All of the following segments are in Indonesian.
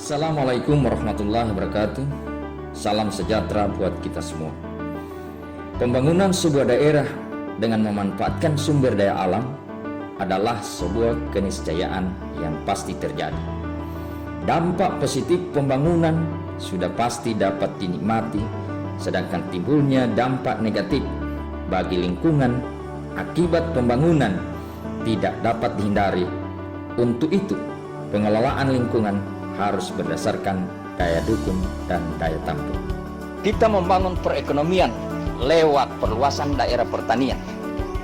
Assalamualaikum warahmatullahi wabarakatuh. Salam sejahtera buat kita semua. Pembangunan sebuah daerah dengan memanfaatkan sumber daya alam adalah sebuah keniscayaan yang pasti terjadi. Dampak positif pembangunan sudah pasti dapat dinikmati, sedangkan timbulnya dampak negatif bagi lingkungan akibat pembangunan tidak dapat dihindari. Untuk itu, pengelolaan lingkungan harus berdasarkan daya dukung dan daya tampung. Kita membangun perekonomian lewat perluasan daerah pertanian,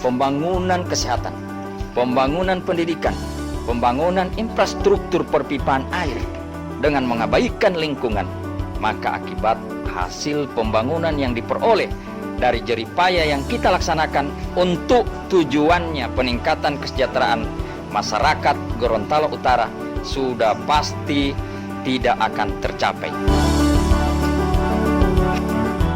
pembangunan kesehatan, pembangunan pendidikan, pembangunan infrastruktur perpipaan air dengan mengabaikan lingkungan, maka akibat hasil pembangunan yang diperoleh dari jeripaya yang kita laksanakan untuk tujuannya peningkatan kesejahteraan masyarakat Gorontalo Utara sudah pasti tidak akan tercapai.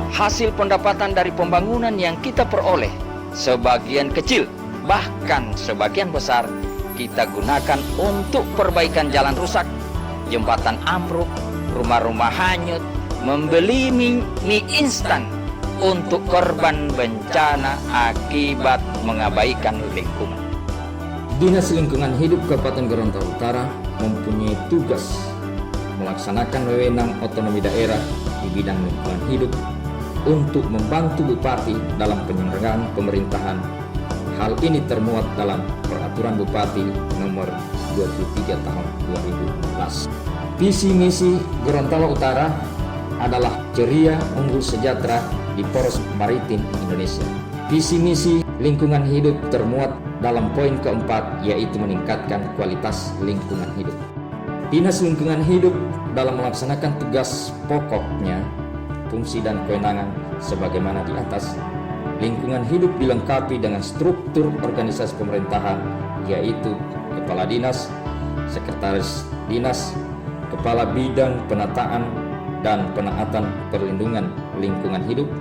Hasil pendapatan dari pembangunan yang kita peroleh sebagian kecil, bahkan sebagian besar kita gunakan untuk perbaikan jalan rusak, jembatan ambruk, rumah-rumah hanyut, membeli mie instan untuk korban bencana akibat mengabaikan lingkungan. Dinas Lingkungan Hidup Kabupaten Gorontalo Utara mempunyai tugas melaksanakan wewenang otonomi daerah di bidang lingkungan hidup untuk membantu Bupati dalam penyelenggaraan pemerintahan. Hal ini termuat dalam Peraturan Bupati Nomor 23 Tahun 2016. Visi misi Gorontalo Utara adalah ceria, unggul, sejahtera di poros maritim Indonesia. Visi misi lingkungan hidup termuat dalam poin keempat, yaitu meningkatkan kualitas lingkungan hidup. Dinas Lingkungan Hidup dalam melaksanakan tugas pokoknya, fungsi dan kewenangan sebagaimana di atas. Lingkungan hidup dilengkapi dengan struktur organisasi pemerintahan, yaitu Kepala Dinas, Sekretaris Dinas, Kepala Bidang Penataan dan Penaatan Perlindungan Lingkungan Hidup,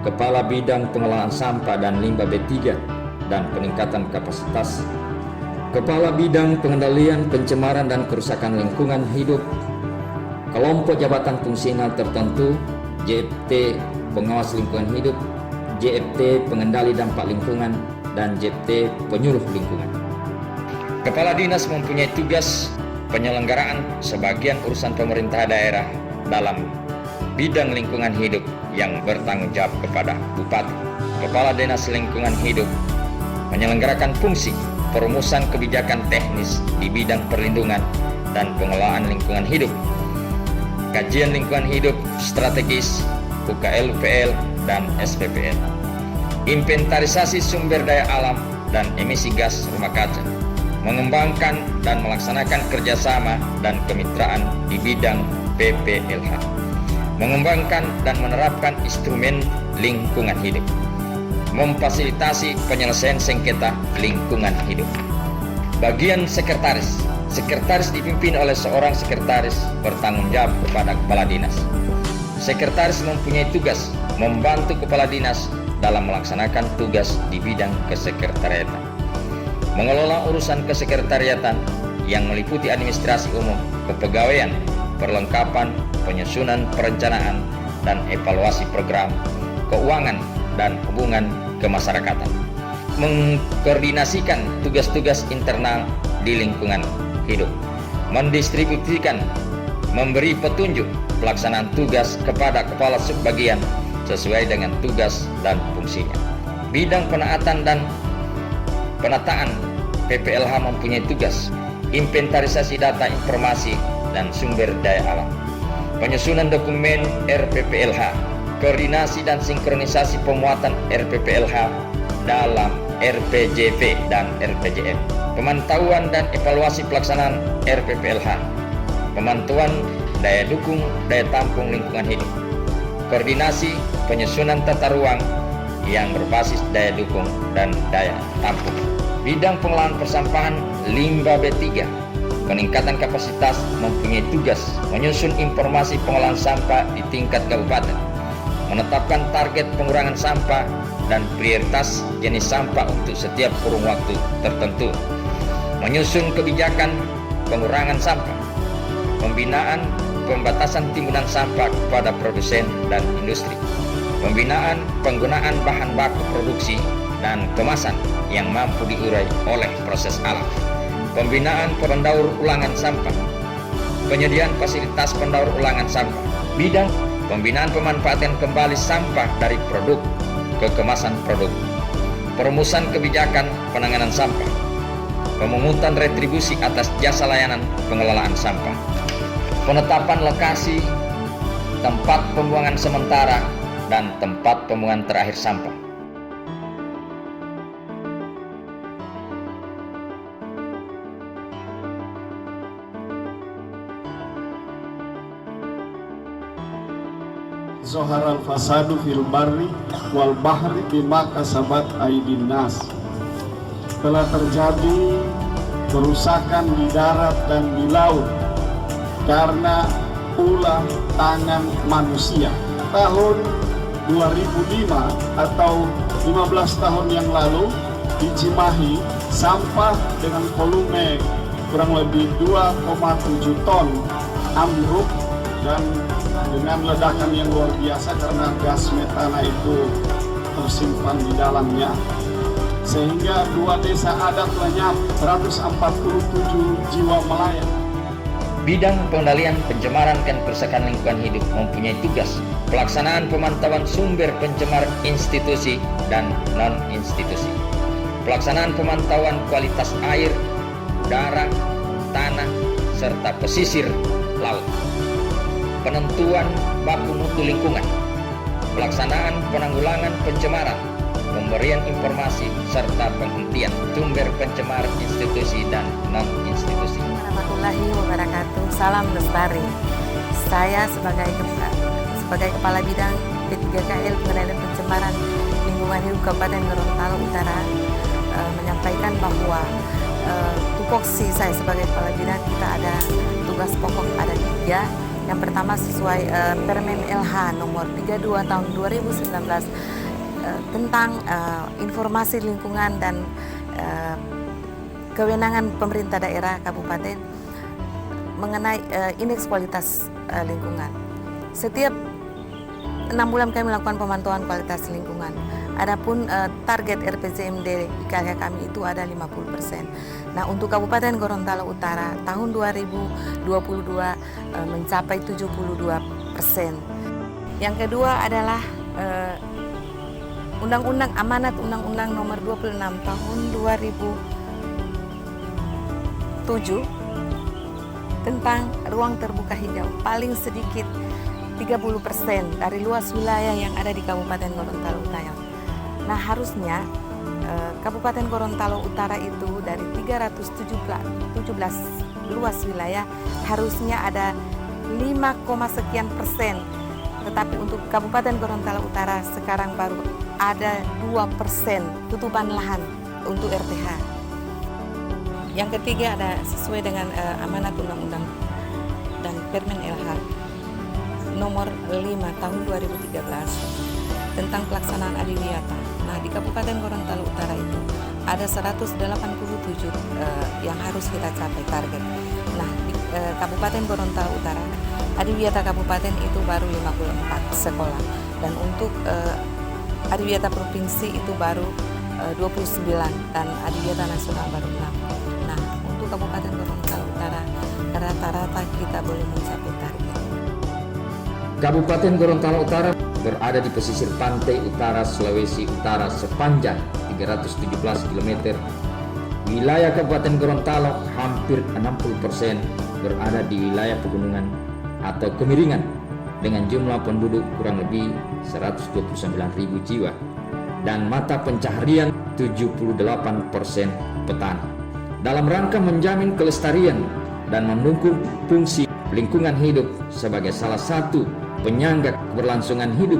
Kepala Bidang Pengelolaan Sampah dan Limbah B3 dan Peningkatan Kapasitas, Kepala Bidang Pengendalian Pencemaran dan Kerusakan Lingkungan Hidup, kelompok jabatan fungsional tertentu, JFT Pengawas Lingkungan Hidup, JFT Pengendali Dampak Lingkungan, dan JFT Penyuluh Lingkungan. Kepala Dinas mempunyai tugas penyelenggaraan sebagian urusan pemerintah daerah dalam bidang lingkungan hidup yang bertanggung jawab kepada Bupati. Kepala Dinas Lingkungan Hidup menyelenggarakan fungsi perumusan kebijakan teknis di bidang perlindungan dan pengelolaan lingkungan hidup, kajian lingkungan hidup strategis, UKL-UPL, dan SPPL, inventarisasi sumber daya alam dan emisi gas rumah kaca, mengembangkan dan melaksanakan kerjasama dan kemitraan di bidang PPLH, mengembangkan dan menerapkan instrumen lingkungan hidup, memfasilitasi penyelesaian sengketa lingkungan hidup. Bagian sekretaris. Sekretaris dipimpin oleh seorang sekretaris bertanggung jawab kepada kepala dinas. Sekretaris mempunyai tugas membantu kepala dinas dalam melaksanakan tugas di bidang kesekretariatan, mengelola urusan kesekretariatan yang meliputi administrasi umum, kepegawaian, perlengkapan, penyusunan perencanaan, dan evaluasi program, keuangan, dan hubungan kemasyarakatan, mengkoordinasikan tugas-tugas internal di lingkungan hidup, mendistribusikan, memberi petunjuk pelaksanaan tugas kepada kepala subbagian sesuai dengan tugas dan fungsinya. Bidang penaatan dan penataan PPLH mempunyai tugas inventarisasi data informasi dan sumber daya alam, penyusunan dokumen RPPLH, koordinasi dan sinkronisasi pemuatan RPPLH dalam RPJP dan RPJM, pemantauan dan evaluasi pelaksanaan RPPLH, pemantauan daya dukung daya tampung lingkungan hidup, koordinasi penyusunan tata ruang yang berbasis daya dukung dan daya tampung. Bidang pengelolaan persampahan limbah B3, peningkatan kapasitas mempunyai tugas menyusun informasi pengolahan sampah di tingkat kabupaten, menetapkan target pengurangan sampah dan prioritas jenis sampah untuk setiap kurun waktu tertentu, menyusun kebijakan pengurangan sampah, pembinaan pembatasan timbunan sampah kepada produsen dan industri, pembinaan penggunaan bahan baku produksi dan kemasan yang mampu diurai oleh proses alam, pembinaan pendaur ulangan sampah, penyediaan fasilitas pendaur ulangan sampah, bidang pembinaan pemanfaatan kembali sampah dari produk ke kemasan produk, perumusan kebijakan penanganan sampah, pemungutan retribusi atas jasa layanan pengelolaan sampah, penetapan lokasi tempat pembuangan sementara dan tempat pembuangan terakhir sampah. Zohar al-fasadu fil barri wal bahri bima kasabat aydin nas. Telah terjadi kerusakan di darat dan di laut karena ulah tangan manusia. Tahun 2005 atau 15 tahun yang lalu di Cimahi, sampah dengan volume kurang lebih 2,7 ton ambruk dan dengan ledakan yang luar biasa karena gas metana itu tersimpan di dalamnya, sehingga 2 desa adat lenyap, 147 jiwa melayang. Bidang pengendalian pencemaran dan kerusakan lingkungan hidup mempunyai tugas pelaksanaan pemantauan sumber pencemar institusi dan non-institusi, pelaksanaan pemantauan kualitas air, udara, tanah, serta pesisir laut, penentuan baku mutu lingkungan, pelaksanaan penanggulangan pencemaran, pemberian informasi, serta penghentian sumber pencemar institusi dan non-institusi. Warahmatullahi wabarakatuh. Salam lestari. Saya sebagai Kepala Bidang P3KL Pengendalian Pencemaran Lingkungan Hidup Kabupaten Gorontalo Utara menyampaikan bahwa tupoksi saya sebagai Kepala Bidang, kita ada tugas pokok ada 3. Yang pertama sesuai Permen LH nomor 32 tahun 2019 tentang informasi lingkungan dan kewenangan pemerintah daerah kabupaten mengenai indeks kualitas lingkungan. Setiap 6 bulan kami melakukan pemantauan kualitas lingkungan. Adapun target RPJMD IKLH kami itu ada 50%. Nah, untuk Kabupaten Gorontalo Utara tahun 2022 mencapai 72%. Yang kedua adalah amanat Undang-Undang nomor 26 tahun 2007 tentang ruang terbuka hijau, paling sedikit 30% dari luas wilayah yang ada di Kabupaten Gorontalo Utara. Nah, harusnya Kabupaten Gorontalo Utara itu dari 317 luas wilayah harusnya ada 5,sekian%. Tetapi untuk Kabupaten Gorontalo Utara sekarang baru ada 2% tutupan lahan untuk RTH. Yang ketiga ada sesuai dengan amanat Undang-Undang dan Permen LH nomor 5 tahun 2013 tentang pelaksanaan adiwiyata. Nah, di Kabupaten Gorontalo Utara itu ada 187 yang harus kita capai target. Nah, di Kabupaten Gorontalo Utara, adiwiyata kabupaten itu baru 54 sekolah. Dan untuk adiwiyata provinsi itu baru 29 dan adiwiyata nasional baru 6. Nah, untuk Kabupaten Gorontalo Utara rata-rata kita boleh mencapai target. Kabupaten Gorontalo Utara berada di pesisir pantai utara Sulawesi Utara sepanjang 317 km. Wilayah Kabupaten Gorontalo hampir 60% berada di wilayah pegunungan atau kemiringan dengan jumlah penduduk kurang lebih 129.000 jiwa dan mata pencaharian 78% petani. Dalam rangka menjamin kelestarian dan mendukung fungsi lingkungan hidup sebagai salah satu penyangga keberlangsungan hidup,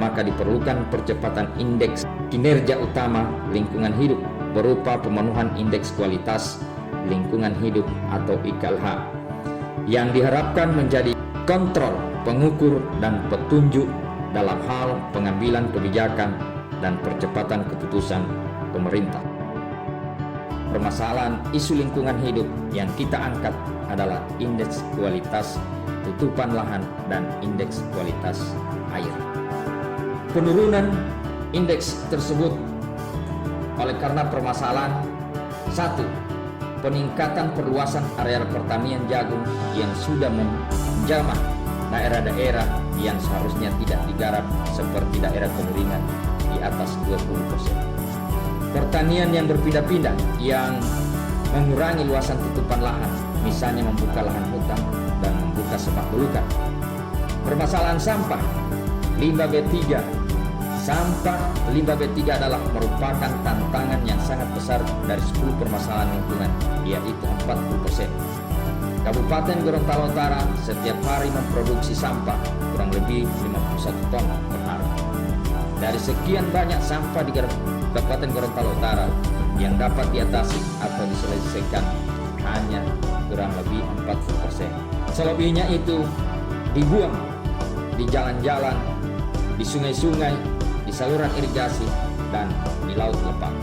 maka diperlukan percepatan indeks kinerja utama lingkungan hidup berupa pemenuhan indeks kualitas lingkungan hidup atau IKLH yang diharapkan menjadi kontrol, pengukur, dan petunjuk dalam hal pengambilan kebijakan dan percepatan keputusan pemerintah. permasalahan isu lingkungan hidup yang kita angkat adalah indeks kualitas tutupan lahan dan indeks kualitas air. Penurunan indeks tersebut oleh karena permasalahan: 1. Peningkatan perluasan area pertanian jagung yang sudah menjamah daerah-daerah yang seharusnya tidak digarap seperti daerah pengeringan di atas 20%. Pertanian yang berpindah-pindah yang mengurangi luasan tutupan lahan, misalnya membuka lahan hutan dan membuka semak belukar. Permasalahan sampah limbah B3. Sampah limbah B3 adalah merupakan tantangan yang sangat besar dari 10 permasalahan lingkungan, yaitu 40%. Kabupaten Gorontalo Utara setiap hari memproduksi sampah kurang lebih 51 ton per hari. Dari sekian banyak sampah di Kabupaten Gorontalo Utara yang dapat diatasi atau diselesaikan hanya kurang lebih 40%. Selebihnya itu dibuang di jalan-jalan, di sungai-sungai, di saluran irigasi, dan di laut lepas.